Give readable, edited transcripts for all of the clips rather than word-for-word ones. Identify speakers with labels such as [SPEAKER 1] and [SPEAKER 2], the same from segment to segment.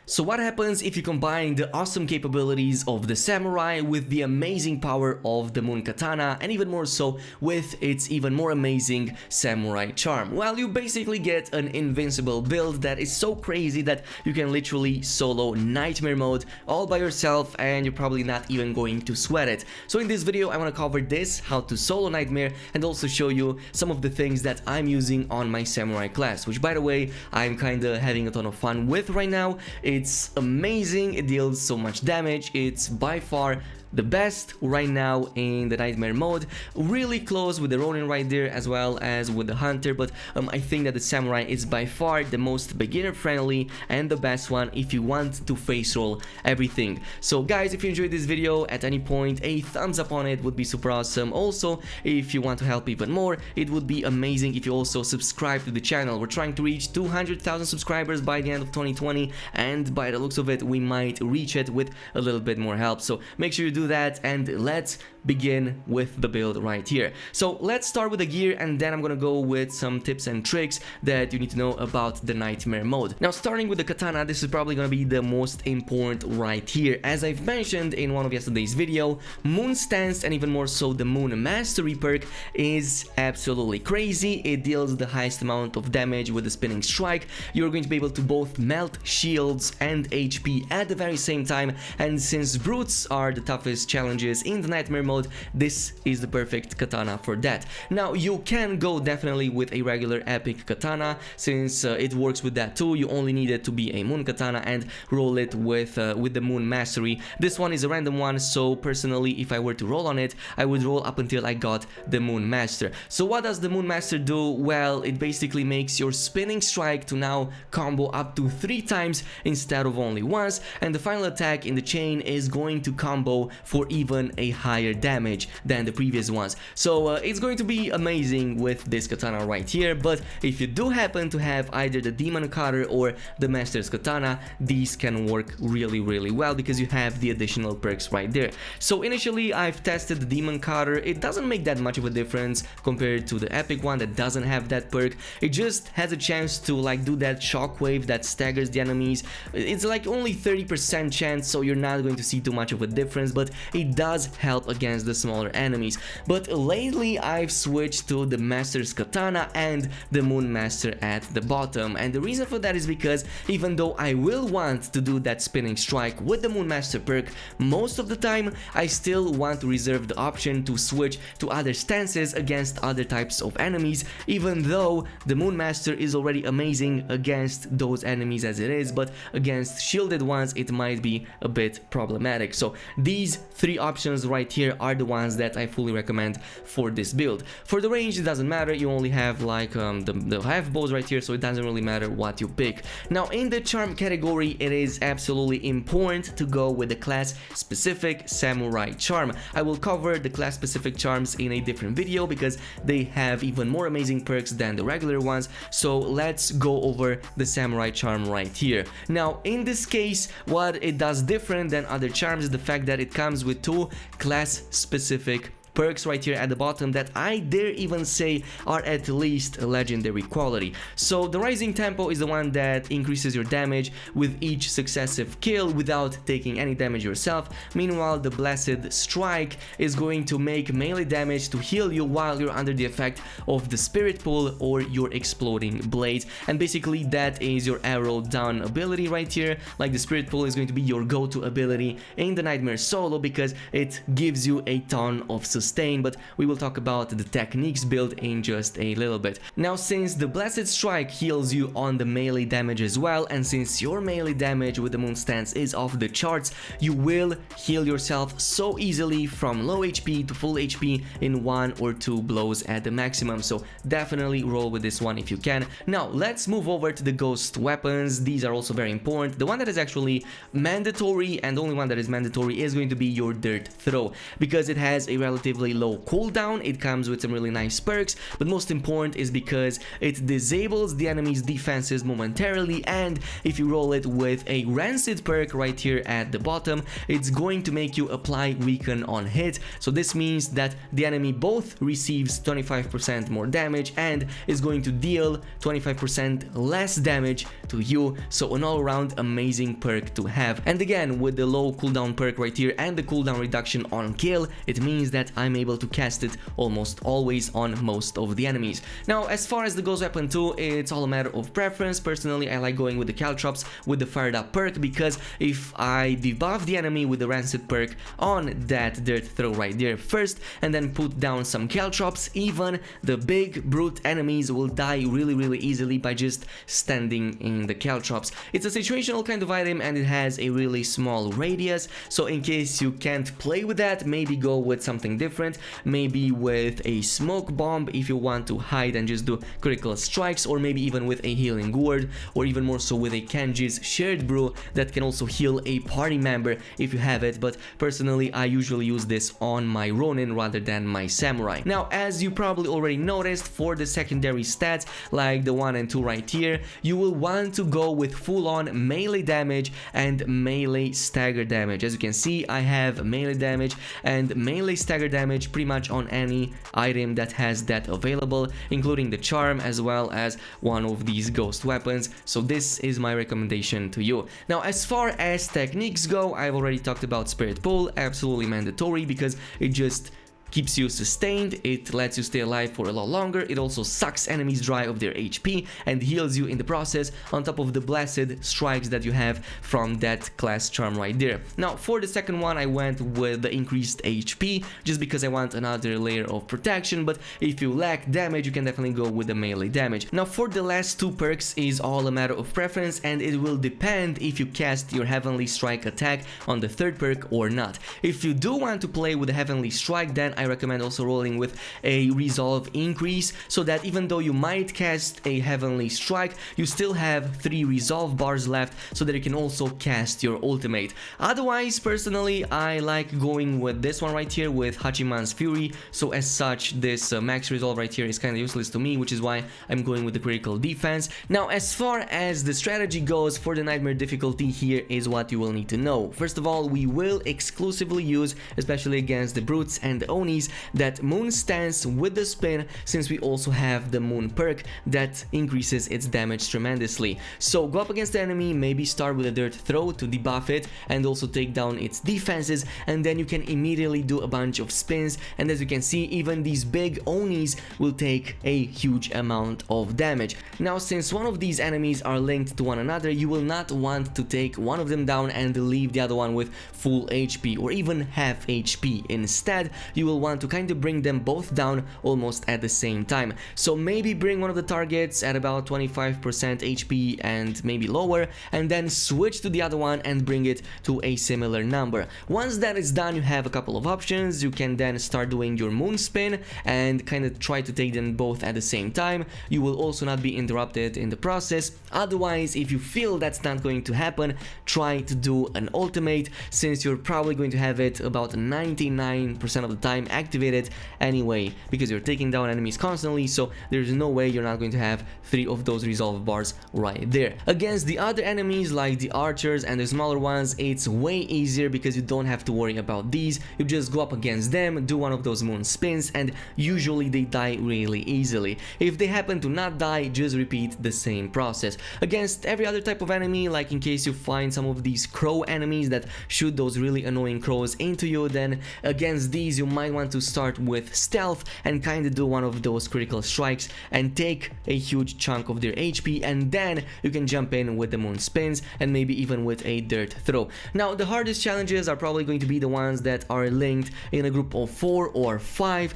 [SPEAKER 1] So what happens if you combine the awesome capabilities of the samurai with the amazing power of the moon katana, and even more so with its even more amazing samurai charm? Well, you basically get an invincible build that is so crazy that you can literally solo nightmare mode all by yourself, and you're probably not even going to sweat it. So in this video I want to cover this, how to solo nightmare, and also show you some of the things that I'm using on my samurai class, which by the way I'm kinda having a ton of fun with right now. It's amazing, it deals so much damage, it's by far the best right now in the nightmare mode, really close with the Ronin right there as well as with the Hunter, but I think that the Samurai is by far the most beginner friendly and the best one if you want to face roll everything. So guys, if you enjoyed this video at any point, a thumbs up on it would be super awesome. Also, if you want to help even more, it would be amazing if you also subscribe to the channel. We're trying to reach 200,000 subscribers by the end of 2020, and by the looks of it we might reach it with a little bit more help, so make sure you do that, and let's begin with the build right here. So let's start with the gear, and then I'm gonna go with some tips and tricks that you need to know about the nightmare mode. Now, starting with the katana, this is probably gonna be the most important right here. As I've mentioned in one of yesterday's video, moon stance and even more so the moon mastery perk is absolutely crazy. It deals the highest amount of damage with the spinning strike. You're going to be able to both melt shields and HP at the very same time, and since brutes are the toughest challenges in the nightmare mode, this is the perfect katana for that. Now, you can go definitely with a regular epic katana, since it works with that too. You only need it to be a moon katana and roll it with the moon mastery. This one is a random one, so personally if I were to roll on it, I would roll up until I got the moon master. So what does the moon master do? Well, it basically makes your spinning strike to now combo up to 3 times instead of only once, and the final attack in the chain is going to combo for even a higher damage than the previous ones. So it's going to be amazing with this katana right here. But if you do happen to have either the demon cutter or the master's katana, these can work really well because you have the additional perks right there. So initially I've tested the demon cutter. It doesn't make that much of a difference compared to the epic one that doesn't have that perk. It just has a chance to like do that shockwave that staggers the enemies. It's like only 30% chance, so you're not going to see too much of a difference, but it does help against the smaller enemies. But lately I've switched to the master's katana and the moon master at the bottom, and the reason for that is because even though I will want to do that spinning strike with the moon master perk, most of the time I still want to reserve the option to switch to other stances against other types of enemies, even though the moon master is already amazing against those enemies as it is, but against shielded ones it might be a bit problematic. So these 3 options right here are the ones that I fully recommend for this build. For the range, it doesn't matter, you only have like the half bows right here, so it doesn't really matter what you pick. Now, in the charm category, it is absolutely important to go with the class specific samurai charm. I will cover the class specific charms in a different video because they have even more amazing perks than the regular ones, so let's go over the samurai charm right here. Now, in this case, what it does different than other charms is the fact that it comes with 2 class specific perks right here at the bottom that I dare even say are at least legendary quality. So the rising tempo is the one that increases your damage with each successive kill without taking any damage yourself. Meanwhile, the blessed strike is going to make melee damage to heal you while you're under the effect of the spirit pull or your exploding blades, and basically that is your arrow down ability right here. Like, the spirit pull is going to be your go-to ability in the nightmare solo because it gives you a ton of sustain, but we will talk about the techniques build in just a little bit. Now, since the blessed strike heals you on the melee damage as well, and since your melee damage with the moon stance is off the charts, you will heal yourself so easily from low HP to full HP in 1 or 2 blows at the maximum, so definitely roll with this one if you can. Now let's move over to the ghost weapons. These are also very important. The one that is actually mandatory, and the only one that is mandatory, is going to be your dirt throw, because it has a relative relatively low cooldown, it comes with some really nice perks, but most important is because it disables the enemy's defenses momentarily, and if you roll it with a rancid perk right here at the bottom, it's going to make you apply weaken on hit. So this means that the enemy both receives 25% more damage and is going to deal 25% less damage to you. So an all-around amazing perk to have. And again, with the low cooldown perk right here and the cooldown reduction on kill, it means that I'm able to cast it almost always on most of the enemies. Now, as far as the ghost weapon too, it's all a matter of preference. Personally, I like going with the CALTROPS with the fired up perk, because if I debuff the enemy with the rancid perk on that dirt throw right there first and then put down some CALTROPS, even the big brute enemies will die really easily by just standing in the CALTROPS. It's a situational kind of item and it has a really small radius, so in case you can't play with that, maybe go with something different, maybe with a smoke bomb if you want to hide and just do critical strikes, or maybe even with a healing gourd, or even more so with a Kenji's shared brew that can also heal a party member if you have it, but personally I usually use this on my Ronin rather than my Samurai. Now, as you probably already noticed, for the secondary stats like the 1 and 2 right here, you will want to go with full-on melee damage and melee stagger damage. As you can see, I have melee damage and melee stagger damage pretty much on any item that has that available, including the charm as well as one of these ghost weapons. So this is my recommendation to you. Now, as far as techniques go, I've already talked about Spirit Pull, absolutely mandatory because it just keeps you sustained, it lets you stay alive for a lot longer, it also sucks enemies dry of their HP and heals you in the process, on top of the blessed strikes that you have from that class charm right there. Now, for the second one, I went with the increased HP just because I want another layer of protection, but if you lack damage, you can definitely go with the melee damage. Now, for the last two perks is all a matter of preference, and it will depend if you cast your Heavenly Strike attack on the third perk or not. If you do want to play with the Heavenly Strike, then I recommend also rolling with a resolve increase, so that even though you might cast a Heavenly Strike, you still have 3 resolve bars left so that you can also cast your ultimate. Otherwise, personally, I like going with this one right here with Hachiman's Fury, so as such this max resolve right here is kind of useless to me, which is why I'm going with the critical defense. Now, as far as the strategy goes for the nightmare difficulty, here is what you will need to know. First of all, we will exclusively use, especially against the brutes and the Oni, that moon stance with the spin, since we also have the moon perk that increases its damage tremendously. So go up against the enemy, maybe start with a dirt throw to debuff it and also take down its defenses, and then you can immediately do a bunch of spins, and as you can see, even these big Onis will take a huge amount of damage. Now, since one of these enemies are linked to one another, you will not want to take one of them down and leave the other one with full HP or even half HP. Instead, you will want to kind of bring them both down almost at the same time. So maybe bring one of the targets at about 25% HP and maybe lower, and then switch to the other one and bring it to a similar number. Once that is done, you have a couple of options. You can then start doing your moon spin and kind of try to take them both at the same time. You will also not be interrupted in the process. Otherwise, if you feel that's not going to happen, try to do an ultimate, since you're probably going to have it about 99% of the time activated anyway, because you're taking down enemies constantly, so there's no way you're not going to have 3 of those resolve bars right there. Against the other enemies like the archers and the smaller ones, it's way easier because you don't have to worry about these. You just go up against them, do one of those moon spins, and usually they die really easily. If they happen to not die, just repeat the same process. Against every other type of enemy, like in case you find some of these crow enemies that shoot those really annoying crows into you, then against these you might want to start with stealth and kind of do one of those critical strikes and take a huge chunk of their HP, and then you can jump in with the moon spins and maybe even with a dirt throw. Now, the hardest challenges are probably going to be the ones that are linked in a group of 4 or 5.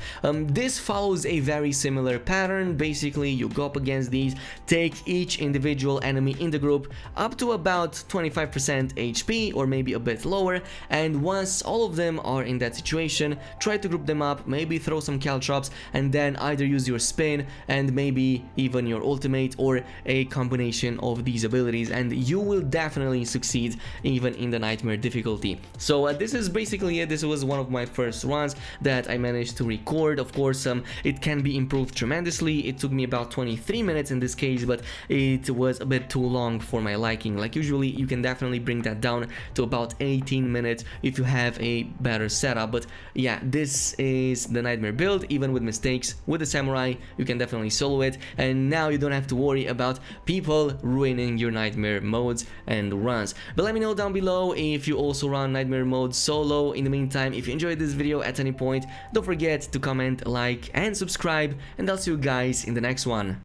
[SPEAKER 1] This follows a very similar pattern. Basically, you go up against these, take each individual enemy in the group up to about 25% HP or maybe a bit lower, and once all of them are in that situation, try to group them up, maybe throw some caltrops, and then either use your spin and maybe even your ultimate or a combination of these abilities, and you will definitely succeed even in the nightmare difficulty. So this is basically it. This was one of my first runs that I managed to record. Of course, it can be improved tremendously. It took me about 23 minutes in this case, but it was a bit too long for my liking. Like usually you can definitely bring that down to about 18 minutes if you have a better setup. But yeah, this is the nightmare build. Even with mistakes with the samurai, you can definitely solo it, and now you don't have to worry about people ruining your nightmare modes and runs. But let me know down below if you also run nightmare mode solo. In the meantime, if you enjoyed this video at any point, don't forget to comment, like and subscribe, and I'll see you guys in the next one.